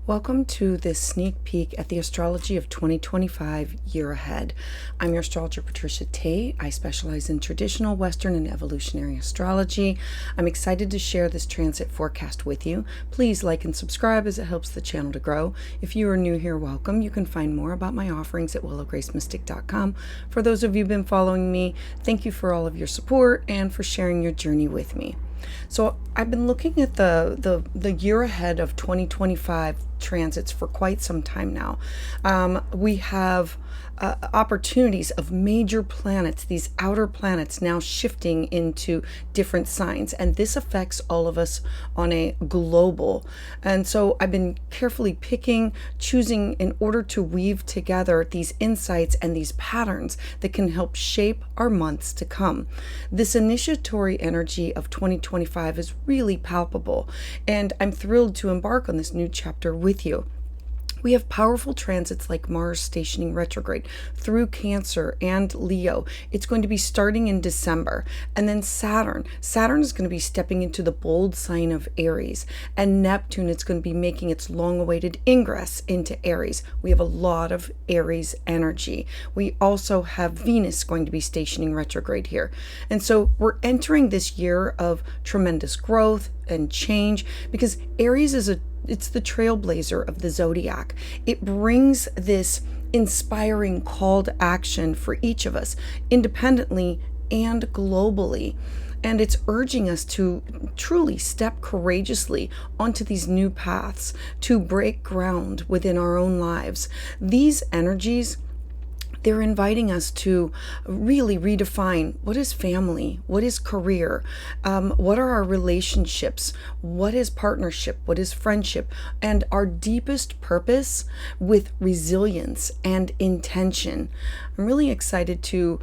Welcome to this sneak peek at the Astrology of 2025 year ahead. I'm your astrologer, Patricia Tate. I specialize in traditional Western and evolutionary astrology. I'm excited to share this transit forecast with you. Please like and subscribe as it helps the channel to grow. If you are new here, welcome. You can find more about my offerings at willowgracemystic.com. For those of you who've been following me, thank you for all of your support and for sharing your journey with me. So I've been looking at the year ahead of 2025 transits for quite some time now. We have opportunities of major planets, these outer planets now shifting into different signs, and this affects all of us on a global. And so I've been carefully choosing in order to weave together these insights and these patterns that can help shape our months to come. This initiatory energy of 2025 is really palpable, and I'm thrilled to embark on this new chapter with you. We have powerful transits like Mars stationing retrograde through Cancer and Leo. It's going to be starting in December. And then Saturn is going to be stepping into the bold sign of Aries. And Neptune is going to be making its long-awaited ingress into Aries. We have a lot of Aries energy. We also have Venus going to be stationing retrograde here. And so we're entering this year of tremendous growth and change because Aries it's the trailblazer of the zodiac. It brings this inspiring call to action for each of us, independently and globally. And it's urging us to truly step courageously onto these new paths, to break ground within our own lives. These energies, they're inviting us to really redefine what is family, what is career, what are our relationships, what is partnership, what is friendship, and our deepest purpose with resilience and intention. I'm really excited to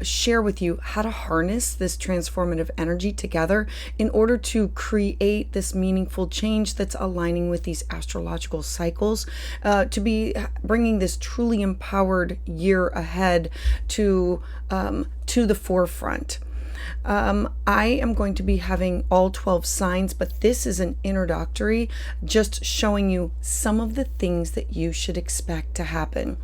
share with you how to harness this transformative energy together in order to create this meaningful change that's aligning with these astrological cycles, to be bringing this truly empowered year ahead to the forefront. I am going to be having all 12 signs, but this is an introductory, just showing you some of the things that you should expect to happen.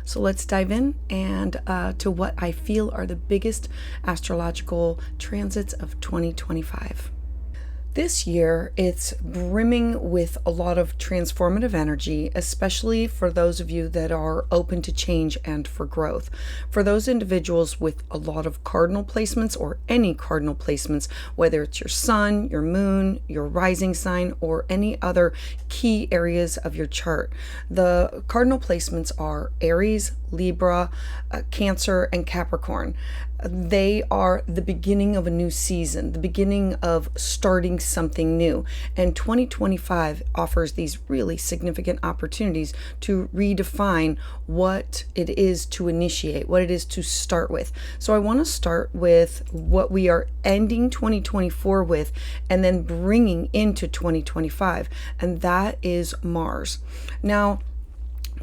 So let's dive in and to what I feel are the biggest astrological transits of 2025. This year, it's brimming with a lot of transformative energy, especially for those of you that are open to change and for growth. For those individuals with a lot of cardinal placements or any cardinal placements, whether it's your sun, your moon, your rising sign, or any other key areas of your chart. The cardinal placements are Aries, Libra, Cancer, and Capricorn. They are the beginning of a new season, the beginning of starting something new. And 2025 offers these really significant opportunities to redefine what it is to initiate, what it is to start with. So I want to start with what we are ending 2024 with and then bringing into 2025, and that is Mars. Now,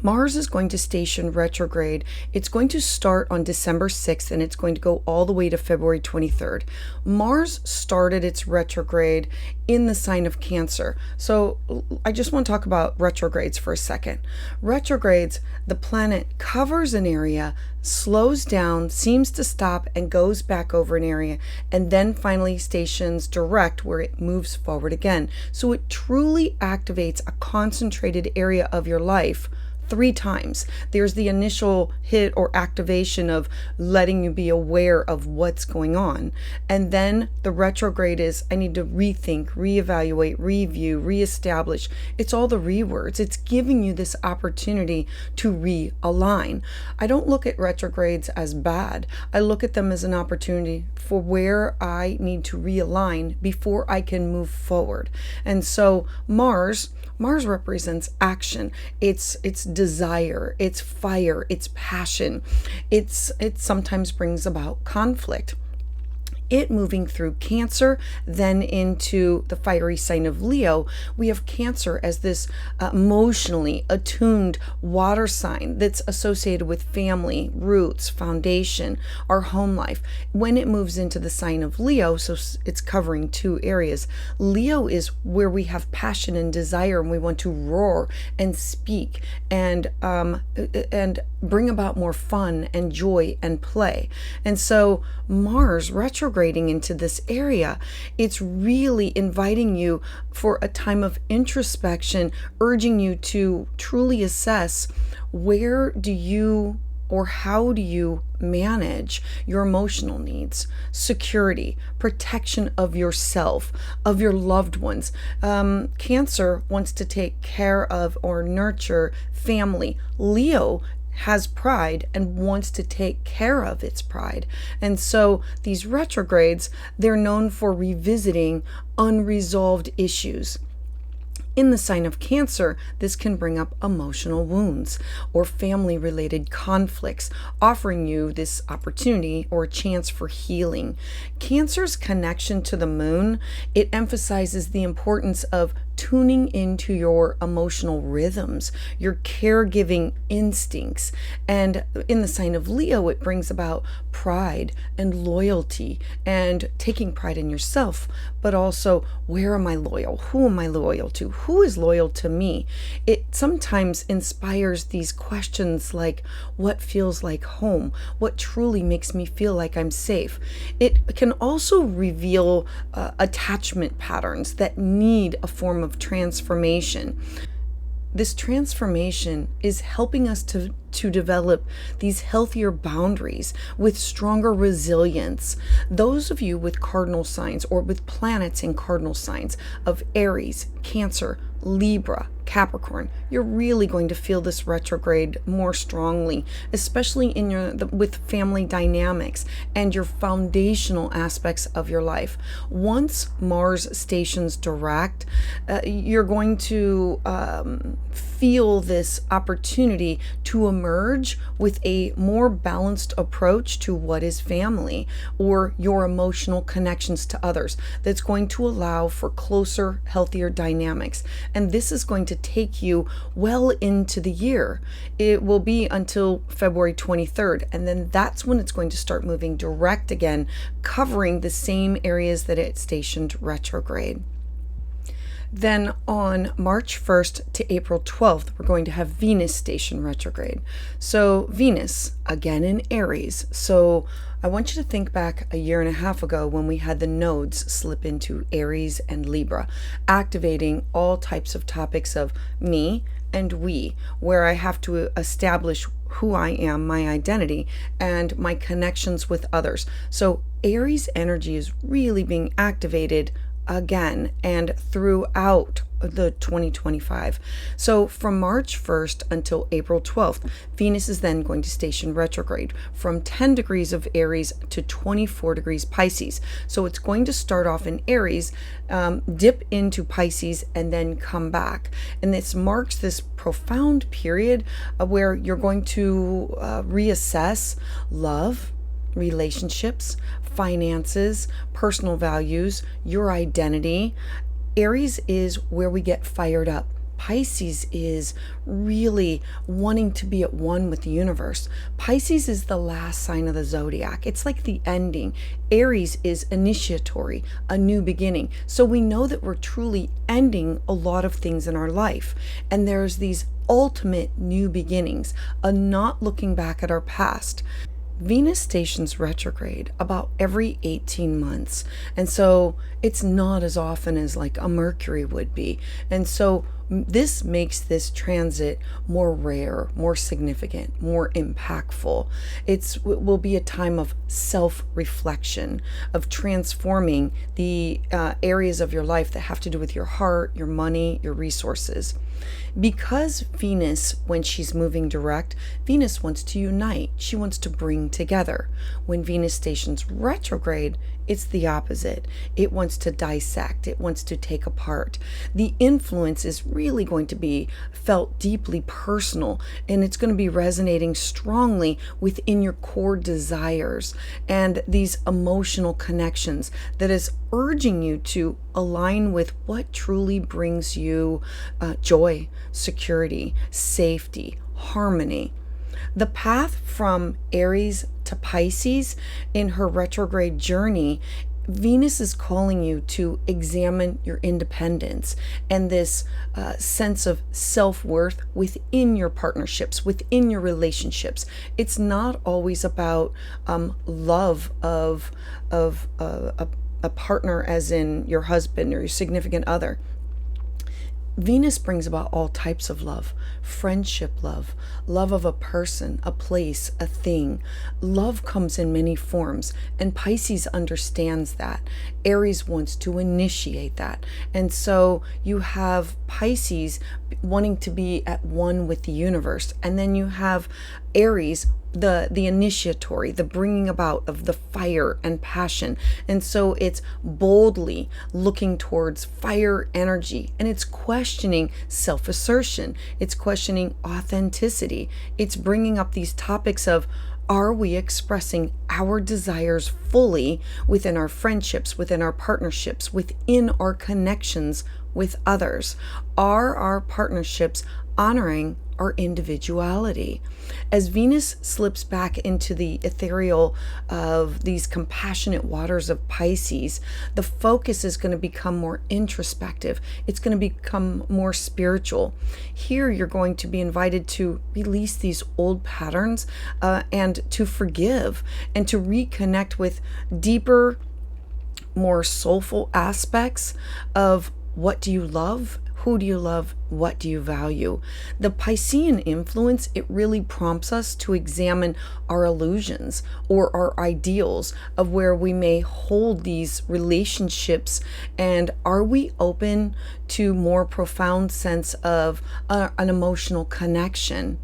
Mars is going to station retrograde. It's going to start on December 6th and it's going to go all the way to February 23rd. Mars started its retrograde in the sign of Cancer. So I just want to talk about retrogrades for a second. Retrogrades, the planet covers an area, slows down, seems to stop, and goes back over an area, and then finally stations direct where it moves forward again. So it truly activates a concentrated area of your life 3 times. There's the initial hit or activation of letting you be aware of what's going on. And then the retrograde is, I need to rethink, reevaluate, review, reestablish. It's all the rewords. It's giving you this opportunity to realign. I don't look at retrogrades as bad. I look at them as an opportunity for where I need to realign before I can move forward. And so Mars represents action. It's desire, it's fire, it's passion. It sometimes brings about conflict. it moving through Cancer, then into the fiery sign of Leo. We have Cancer as this emotionally attuned water sign that's associated with family, roots, foundation, our home life. When it moves into the sign of Leo, so it's covering two areas. Leo is where we have passion and desire, and we want to roar and speak and bring about more fun and joy and play. And so Mars retrograding into this area, it's really inviting you for a time of introspection, urging you to truly assess where do you or how do you manage your emotional needs, security, protection of yourself, of your loved ones. Cancer wants to take care of or nurture family. Leo has pride and wants to take care of its pride. And so these retrogrades, they're known for revisiting unresolved issues. In the sign of Cancer, this can bring up emotional wounds or family-related conflicts, offering you this opportunity or chance for healing. Cancer's connection to the moon, it emphasizes the importance of tuning into your emotional rhythms, your caregiving instincts. And in the sign of Leo, it brings about pride and loyalty and taking pride in yourself, but also, where am I loyal? Who am I loyal to? Who is loyal to me? It sometimes inspires these questions like, what feels like home? What truly makes me feel like I'm safe? It can also reveal attachment patterns that need a form of transformation. This transformation is helping us to develop these healthier boundaries with stronger resilience. Those of you with cardinal signs or with planets in cardinal signs of Aries, Cancer, Libra, Capricorn, you're really going to feel this retrograde more strongly, especially in with family dynamics and your foundational aspects of your life. Once Mars stations direct, you're going to feel this opportunity to emerge with a more balanced approach to what is family or your emotional connections to others. That's going to allow for closer, healthier dynamics. And this is going to take you well into the year. It will be until February 23rd, and then that's when it's going to start moving direct again, covering the same areas that it stationed retrograde. Then on March 1st to April 12th, we're going to have Venus station retrograde. So Venus, again in Aries. So I want you to think back a year and a half ago when we had the nodes slip into Aries and Libra, activating all types of topics of me and we, where I have to establish who I am, my identity, and my connections with others. So Aries energy is really being activated again and throughout the 2025. So from March 1st until April 12th, Venus is then going to station retrograde from 10 degrees of Aries to 24 degrees Pisces. So it's going to start off in Aries, dip into Pisces, and then come back. And this marks this profound period where you're going to reassess love, relationships, finances, personal values, your identity. Aries is where we get fired up. Pisces is really wanting to be at one with the universe. Pisces is the last sign of the zodiac. It's like the ending. Aries is initiatory, a new beginning. So we know that we're truly ending a lot of things in our life. And there's these ultimate new beginnings, a not looking back at our past. Venus stations retrograde about every 18 months. And so it's not as often as like a Mercury would be. And so this makes this transit more rare, more significant, more impactful. It will be a time of self-reflection, of transforming the areas of your life that have to do with your heart, your money, your resources. Because Venus, when she's moving direct, Venus wants to unite. She wants to bring together. When Venus stations retrograde, it's the opposite. It wants to dissect, it wants to take apart. The influence is really going to be felt deeply personal, and it's going to be resonating strongly within your core desires and these emotional connections that is urging you to align with what truly brings you joy, security, safety, harmony. The path from Aries to Pisces in her retrograde journey, Venus is calling you to examine your independence and this sense of self-worth within your partnerships, within your relationships. It's not always about love of a partner, as in your husband or your significant other. Venus brings about all types of love: friendship love, love of a person, a place, a thing. Love comes in many forms, and Pisces understands that. Aries wants to initiate that. And so you have Pisces wanting to be at one with the universe, and then you have Aries, the initiatory, the bringing about of the fire and passion. And so it's boldly looking towards fire energy, and it's questioning self-assertion, it's questioning authenticity, it's bringing up these topics of, are we expressing our desires fully within our friendships, within our partnerships, within our connections with others? Are our partnerships honoring our individuality? As Venus slips back into the ethereal of these compassionate waters of Pisces, the focus is going to become more introspective. It's going to become more spiritual. Here you're going to be invited to release these old patterns and to forgive and to reconnect with deeper, more soulful aspects of what do you love? Who do you love? What do you value? The Piscean influence, it really prompts us to examine our illusions or our ideals of where we may hold these relationships, and are we open to more profound sense of an emotional connection?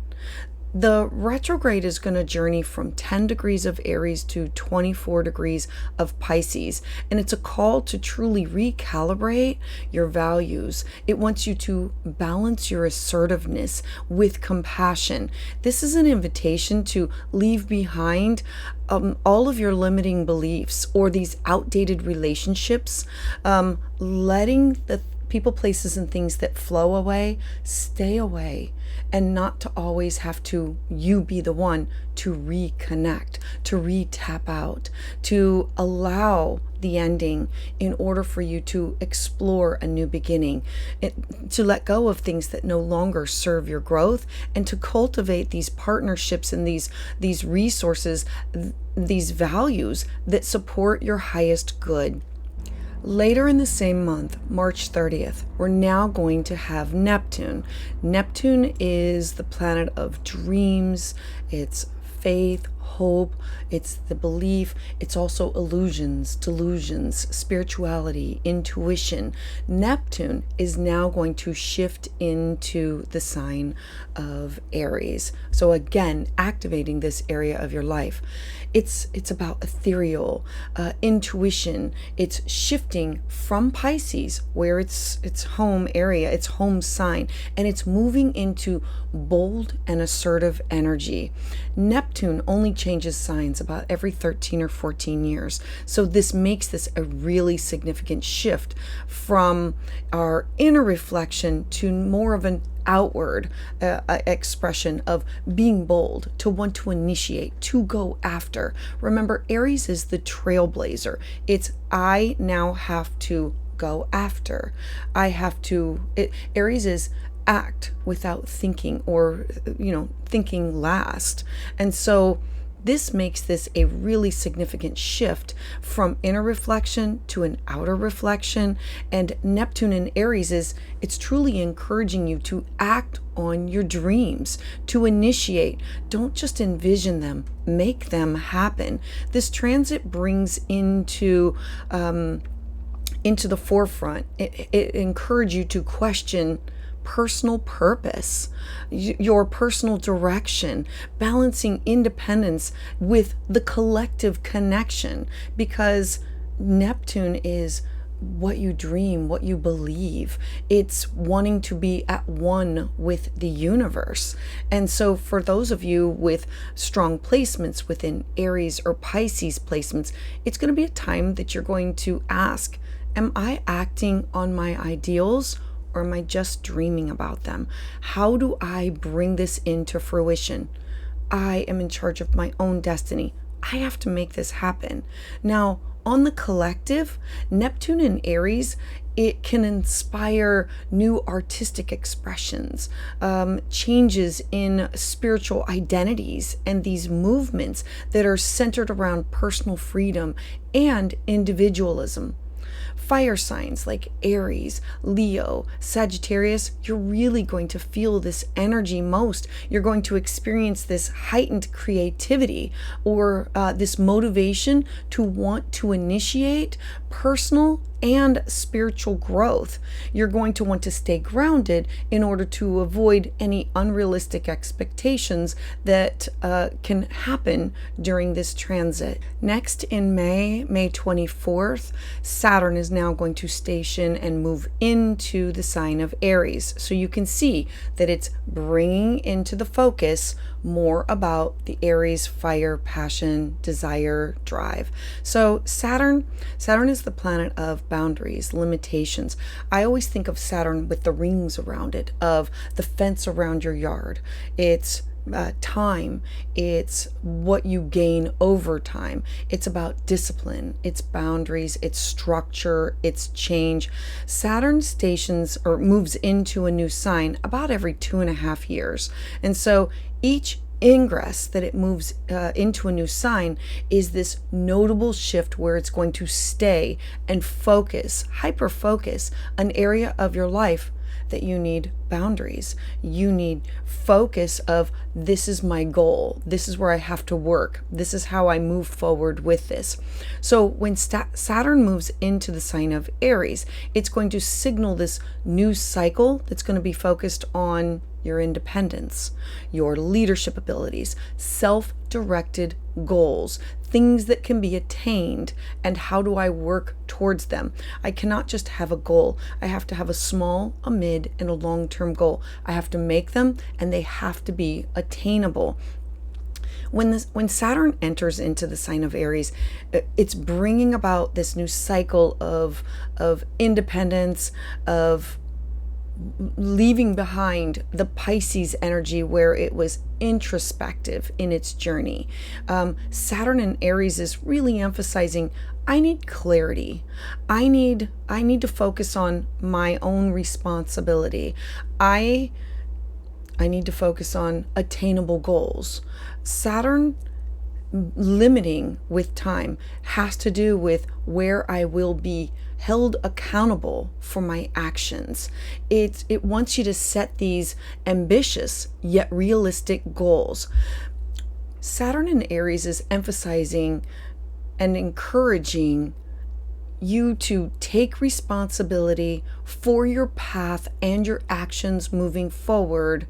The retrograde is going to journey from 10 degrees of Aries to 24 degrees of Pisces, and it's a call to truly recalibrate your values. It wants you to balance your assertiveness with compassion. This is an invitation to leave behind all of your limiting beliefs or these outdated relationships, letting the people, places, and things that flow away, stay away, and not to always have to you be the one to reconnect, to re-tap out, to allow the ending in order for you to explore a new beginning, to let go of things that no longer serve your growth, and to cultivate these partnerships and these resources, these values that support your highest good. Later in the same month, March 30th, we're now going to have Neptune. Neptune is the planet of dreams, it's faith, hope, it's the belief, it's also illusions, delusions, spirituality, intuition. Neptune is now going to shift into the sign of Aries. So again, activating this area of your life. It's about ethereal intuition. It's shifting from Pisces, where it's home area, it's home sign, and it's moving into bold and assertive energy. Neptune only changes signs about every 13 or 14 years. So this makes this a really significant shift from our inner reflection to more of an outward expression of being bold, to want to initiate, to go after. Remember, Aries is the trailblazer. It's I now have to go after. Aries is act without thinking, or thinking last. And so this makes this a really significant shift from inner reflection to an outer reflection. And Neptune in Aries it's truly encouraging you to act on your dreams, to initiate. Don't just envision them, make them happen. This transit brings into the forefront. It encourages you to question personal purpose, your personal direction, balancing independence with the collective connection, because Neptune is what you dream, what you believe. It's wanting to be at one with the universe. And so for those of you with strong placements within Aries or Pisces placements, it's going to be a time that you're going to ask, am I acting on my ideals, or am I just dreaming about them? How do I bring this into fruition? I am in charge of my own destiny. I have to make this happen. Now, on the collective, Neptune in Aries, it can inspire new artistic expressions, changes in spiritual identities, and these movements that are centered around personal freedom and individualism. Fire signs like Aries, Leo, Sagittarius, you're really going to feel this energy most. You're going to experience this heightened creativity, or this motivation to want to initiate personal and spiritual growth. You're going to want to stay grounded in order to avoid any unrealistic expectations that can happen during this transit. Next, in May 24th, Saturn is now going to station and move into the sign of Aries. So you can see that it's bringing into the focus more about the Aries fire, passion, desire, drive. So Saturn is the planet of boundaries, limitations. I always think of Saturn with the rings around it, of the fence around your yard. It's time, it's what you gain over time. It's about discipline, it's boundaries, it's structure, it's change. Saturn stations or moves into a new sign about every 2.5 years. And so each ingress that it moves into a new sign is this notable shift where it's going to stay and focus, hyper focus, an area of your life that you need boundaries. You need focus of, this is my goal. This is where I have to work. This is how I move forward with this. So when Saturn moves into the sign of Aries, it's going to signal this new cycle that's going to be focused on your independence, your leadership abilities, self-directed goals, things that can be attained, and how do I work towards them. I cannot just have a goal. I have to have a small, a mid, and a long-term goal. I have to make them, and they have to be attainable. When Saturn enters into the sign of Aries, it's bringing about this new cycle of independence, of leaving behind the Pisces energy where it was introspective in its journey. Saturn in Aries is really emphasizing, I need clarity. I need to focus on my own responsibility. I need to focus on attainable goals. Saturn limiting with time has to do with where I will be held accountable for my actions. It wants you to set these ambitious yet realistic goals. Saturn in Aries is emphasizing and encouraging you to take responsibility for your path and your actions moving forward,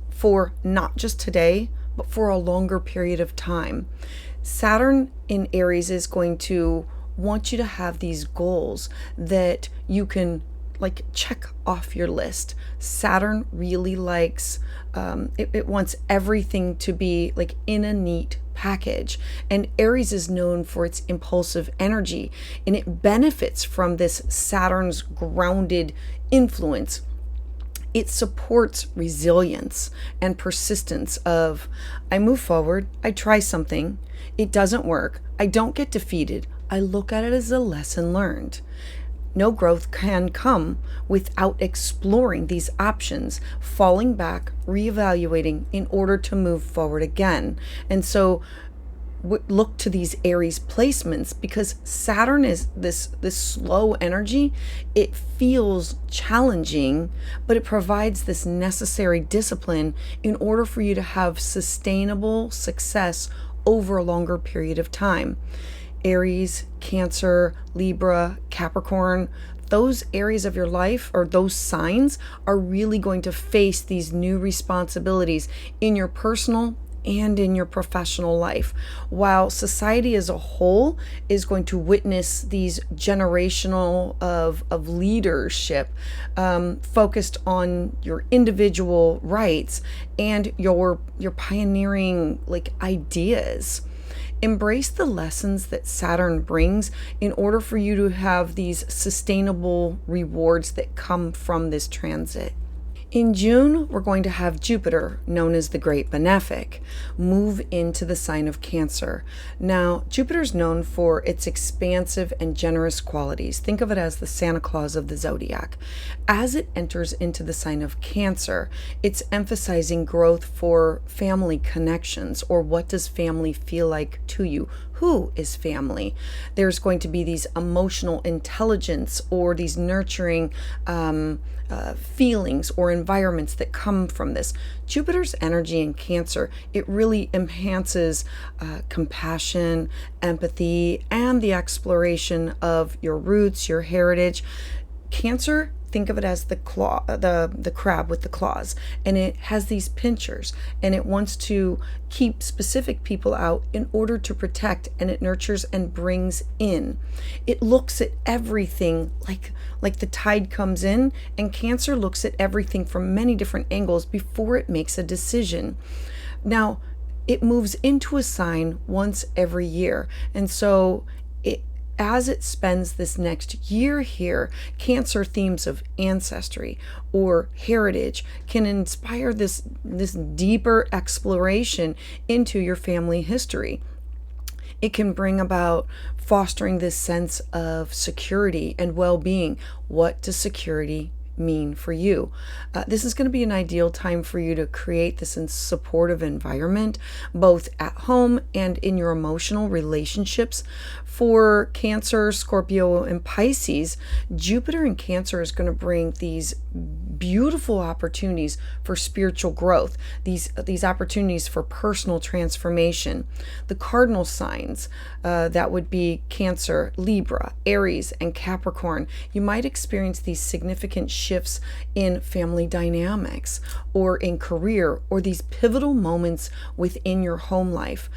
for not just today, but for a longer period of time. Saturn in Aries is going to want you to have these goals that you can check off your list. Saturn really likes, it wants everything to be in a neat package. And Aries is known for its impulsive energy, and it benefits from this Saturn's grounded influence. It supports resilience and persistence of, I move forward, I try something, it doesn't work, I don't get defeated, I look at it as a lesson learned. No growth can come without exploring these options, falling back, reevaluating in order to move forward again. And so look to these Aries placements, because Saturn is this slow energy. It feels challenging, but it provides this necessary discipline in order for you to have sustainable success over a longer period of time. Aries, Cancer, Libra, Capricorn, those areas of your life, or those signs, are really going to face these new responsibilities in your personal and in your professional life. While society as a whole is going to witness these generational of leadership focused on your individual rights and your pioneering ideas. Embrace the lessons that Saturn brings in order for you to have these sustainable rewards that come from this transit. In June, we're going to have Jupiter, known as the Great Benefic, move into the sign of Cancer. Now, Jupiter's known for its expansive and generous qualities. Think of it as the Santa Claus of the zodiac. As it enters into the sign of Cancer, it's emphasizing growth for family connections, or what does family feel like to you? Who is family? There's going to be these emotional intelligence or these nurturing feelings or environments that come from this. Jupiter's energy in Cancer, it really enhances compassion, empathy, and the exploration of your roots, your heritage. Cancer, think of it as the claw, the crab with the claws, and it has these pincers, and it wants to keep specific people out in order to protect, and it nurtures and brings in. It looks at everything like the tide comes in, and Cancer looks at everything from many different angles before it makes a decision. Now, it moves into a sign once every year, and so as it spends this next year here, Cancer themes of ancestry or heritage can inspire this deeper exploration into your family history. It can bring about fostering this sense of security and well-being. What does security mean for you? This is going to be an ideal time for you to create this supportive environment, both at home and in your emotional relationships. For Cancer, Scorpio, and Pisces, Jupiter in Cancer is going to bring these beautiful opportunities for spiritual growth, these opportunities for personal transformation. The cardinal signs, that would be Cancer, Libra, Aries, and Capricorn. You might experience these significant shifts in family dynamics or in career, or these pivotal moments within your home life.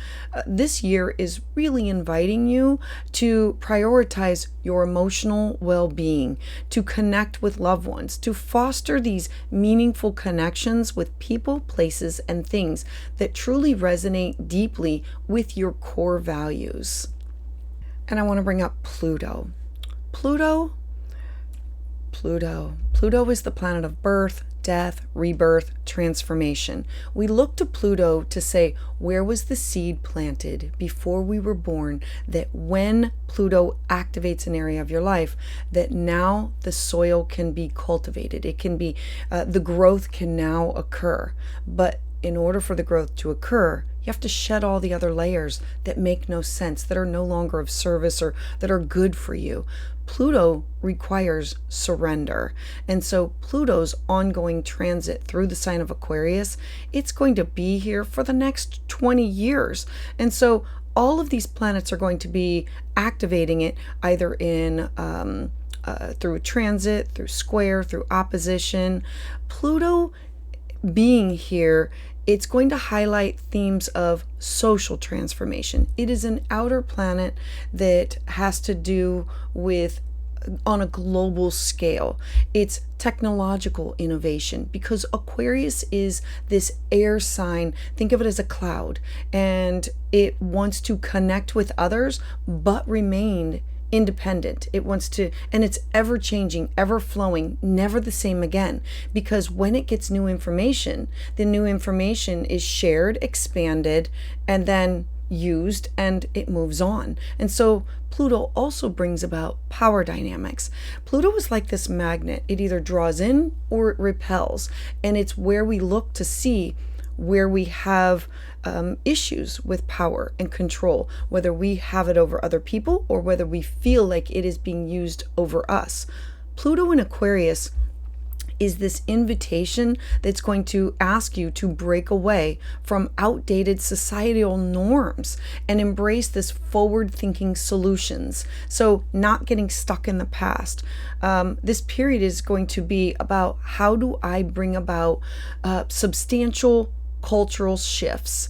This year is really inviting you to prioritize your emotional well-being, to connect with loved ones, to foster these meaningful connections with people, places, and things that truly resonate deeply with your core values. And I want to bring up Pluto. Pluto is the planet of birth, death, rebirth, transformation. We look to Pluto to say, where was the seed planted before we were born, that when Pluto activates an area of your life, that now the soil can be cultivated. It can be, the growth can now occur. But in order for the growth to occur, you have to shed all the other layers that make no sense, that are no longer of service or that are good for you. Pluto requires surrender. And so Pluto's ongoing transit through the sign of Aquarius, it's going to be here for the next 20 years. And so all of these planets are going to be activating it either in through transit, through square, through opposition. Pluto being here, it's going to highlight themes of social transformation. It is an outer planet that has to do with on a global scale. It's technological innovation, because Aquarius is this air sign. Think of it as a cloud, and it wants to connect with others but remain independent. It wants to, and it's ever changing, ever flowing, never the same again, because when it gets new information, the new information is shared, expanded, and then used, and it moves on. And so Pluto also brings about power dynamics. Pluto is like this magnet. It either draws in or it repels, and it's where we look to see where we have issues with power and control, whether we have it over other people or whether we feel like it is being used over us. Pluto in Aquarius is this invitation that's going to ask you to break away from outdated societal norms and embrace this forward-thinking solutions. So not getting stuck in the past. This period is going to be about, how do I bring about substantial cultural shifts,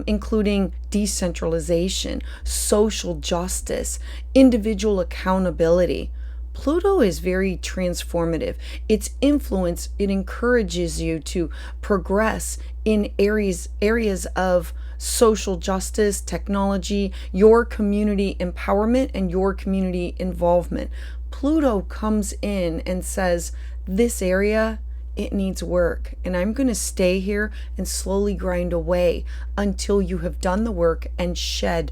including decentralization, social justice, individual accountability. Pluto is very transformative. Its influence, it encourages you to progress in areas of social justice, technology, your community empowerment, and your community involvement. Pluto comes in and says, this area, it needs work, and I'm going to stay here and slowly grind away until you have done the work and shed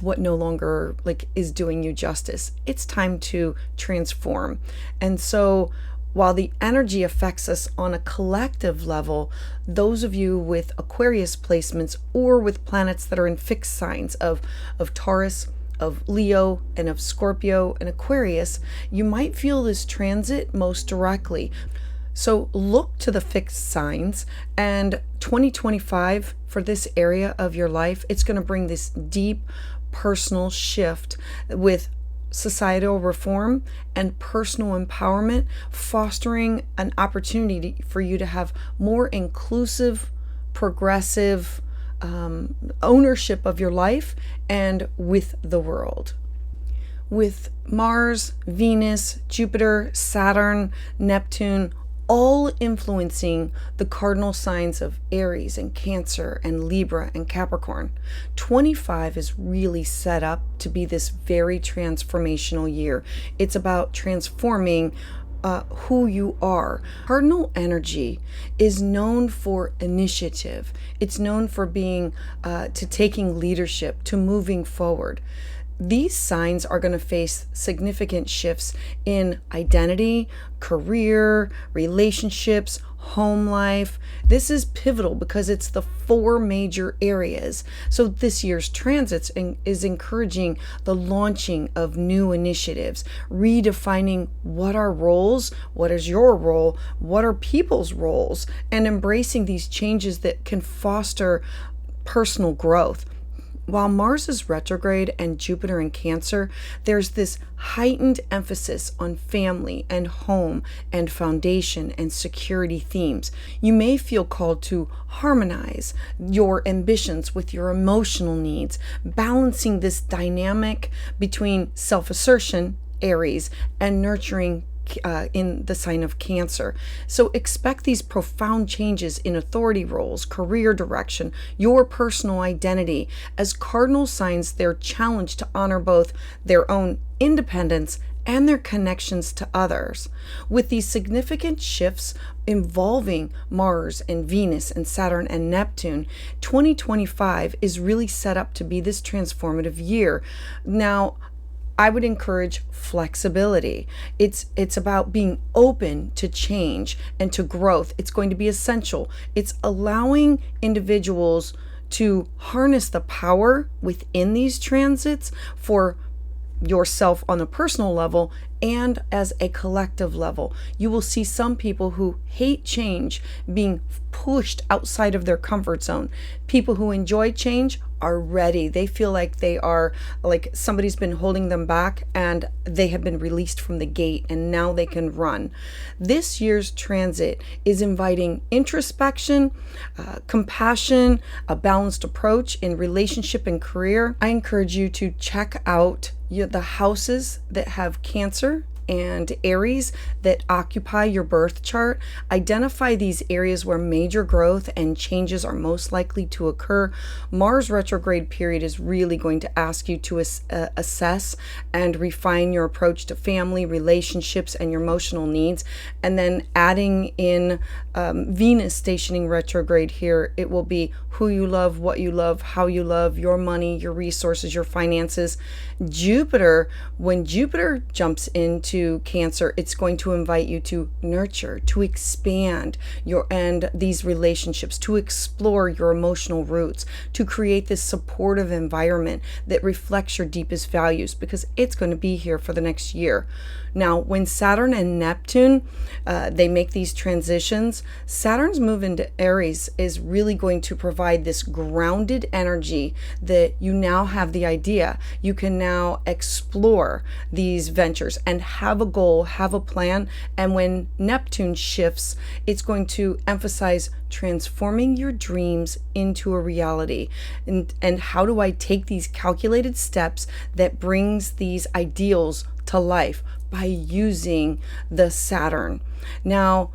what no longer is doing you justice. It's time to transform. And so while the energy affects us on a collective level, those of you with Aquarius placements or with planets that are in fixed signs of Taurus, of Leo, and of Scorpio and Aquarius, you might feel this transit most directly. So look to the fixed signs, and 2025 for this area of your life, it's going to bring this deep personal shift with societal reform and personal empowerment, fostering an opportunity for you to have more inclusive, progressive ownership of your life and with the world. With Mars, Venus, Jupiter, Saturn, Neptune, all influencing the cardinal signs of Aries and Cancer and Libra and Capricorn. 25 is really set up to be this very transformational year. It's about transforming who you are. Cardinal energy is known for initiative. It's known for being to taking leadership, to moving forward. These signs are going to face significant shifts in identity, career, relationships, home life. This is pivotal because it's the 4 major areas. So this year's transits is encouraging the launching of new initiatives, redefining what are roles, what is your role, what are people's roles, and embracing these changes that can foster personal growth. While Mars is retrograde and Jupiter in Cancer, there's this heightened emphasis on family and home and foundation and security themes. You may feel called to harmonize your ambitions with your emotional needs, balancing this dynamic between self-assertion, Aries, and nurturing in the sign of Cancer. So expect these profound changes in authority roles, career direction, your personal identity. As cardinal signs, they're challenged to honor both their own independence and their connections to others. With these significant shifts involving Mars and Venus and Saturn and Neptune, 2025 is really set up to be this transformative year. Now, I would encourage flexibility. It's about being open to change and to growth. It's going to be essential. It's allowing individuals to harness the power within these transits for yourself on a personal level and as a collective level. You will see some people who hate change being pushed outside of their comfort zone. People who enjoy change are ready. They feel like they are like somebody's been holding them back and they have been released from the gate and now they can run. This year's transit is inviting introspection, compassion, a balanced approach in relationship and career. I encourage you to check out the houses that have Cancer and Aries that occupy your birth chart. Identify these areas where major growth and changes are most likely to occur. Mars retrograde period is really going to ask you to assess and refine your approach to family, relationships, and your emotional needs. And then adding in Venus stationing retrograde here, it will be who you love, what you love, how you love, your money, your resources, your finances. Jupiter, when Jupiter jumps into Cancer, it's going to invite you to nurture, to expand these relationships, to explore your emotional roots, to create this supportive environment that reflects your deepest values, because it's going to be here for the next year. Now, when Saturn and Neptune, they make these transitions, Saturn's move into Aries is really going to provide this grounded energy that you now have the idea. You can now explore these ventures and have a goal, have a plan. And when Neptune shifts, it's going to emphasize transforming your dreams into a reality. And how do I take these calculated steps that brings these ideals to life? By using the Saturn. Now,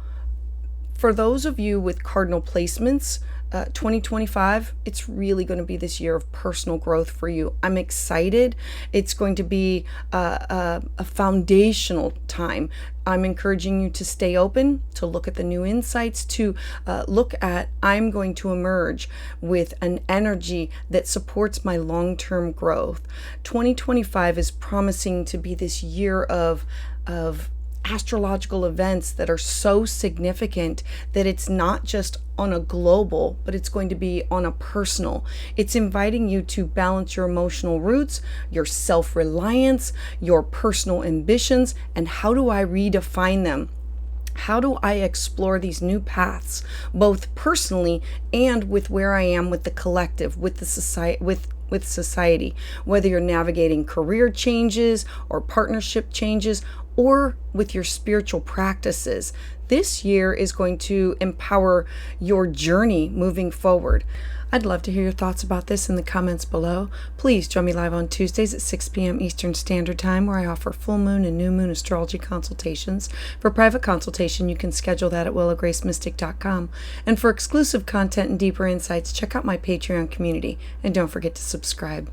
for those of you with cardinal placements, 2025, it's really going to be this year of personal growth for you. I'm excited. It's going to be a foundational time. I'm encouraging you to stay open, to look at the new insights, to look at, I'm going to emerge with an energy that supports my long-term growth. 2025 is promising to be this year of astrological events that are so significant that it's not just on a global, but it's going to be on a personal. It's inviting you to balance your emotional roots, your self-reliance, your personal ambitions, and how do I redefine them? How do I explore these new paths, both personally and with where I am with the collective, with the society, with society, whether you're navigating career changes or partnership changes, or with your spiritual practices. This year is going to empower your journey moving forward. I'd love to hear your thoughts about this in the comments below. Please join me live on Tuesdays at 6 p.m. Eastern Standard Time, where I offer full moon and new moon astrology consultations. For private consultation, you can schedule that at willowgracemystic.com. And for exclusive content and deeper insights, check out my Patreon community. And don't forget to subscribe.